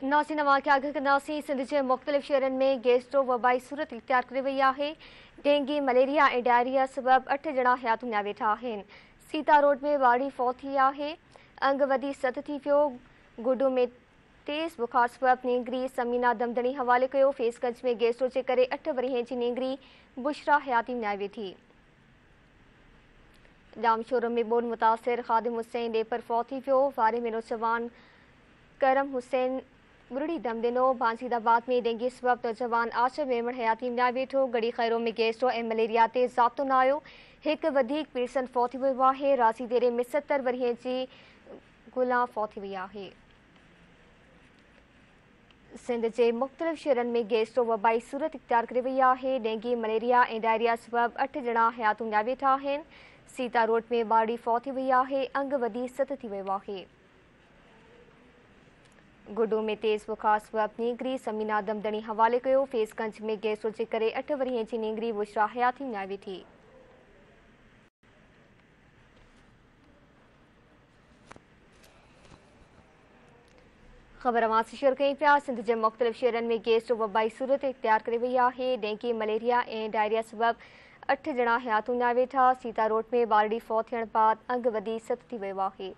नासिन वाक़िया कंदासीं। सिंध जे मुख़्तलिफ़ शहरनि में गैस्ट्रो वबाई सूरत इख्तियार करे वई आहे। डेंगी, मलेरिया ऐं डायरिया सबबि 8 ॼणा हयात विया वेठा आहिनि। सीता रोड में बाड़ी फौत थी आहे। अंग वधी सत थी वियो। गुडू में तेज़ बुखार सबबि नींगरी समीना दमदणी हवाले कयो। फेसगंज में गैस्ट्रो जे करे 8 वरियें जी नींगरी बुशरा हयाती विञाई वेठी। जामशोर में बोन मुतासिर ख़ादिम हुसैन ॾेपर फौत थी वियो। वारे में नौजवान करम हुसैन बुरड़ी दम ॾिनो। बांसीदाबाद में डेंगी सबबि नौजवान आशर मेमण हयाती विञाए वेठो। गड़ी खैरो में गैस्ट्रो ऐं मलेरिया ते ज़ाब्तो न आयो। हिकु वधीक पीड़सन फौत थी वियो आहे। रासी देरे में 70 वरियें जी गुलाम फौत थी वई आहे। सिंध जे मुख़्तलिफ़ शहरनि में गैस्ट्रो वबाई सूरत इख्तियार करे वई आहे। डेंगी, मलेरिया ऐं डायरिया सबबि 8 ॼणा हयात विञाए वेठा आहिनि। सीता रोड में बाड़ी फौत थी वई आहे। अंग वधी सत थी वियो आहे। गुडू में तेज़ बुखार सबबि नींगरी समीना दमदणी हवाले कयो। फेसगंज में गैस्ट्रो जे करे 8 वरियें जी नींगरी बुशरा हयाती विञाई वेठी। ख़बर अवां शेयर कई पिया। सिंध जे मुख़्तलिफ़ शहरनि में गैस्ट्रो वबाई सूरत इख्तियार करे वई आहे। डेंगी, मलेरिया ऐं डायरिया सबबि 8 ॼणा हयात विञाए वेठा। सीता रोड में बारड़ी फौत थियण बाद अंग वधी सत थी वियो आहे।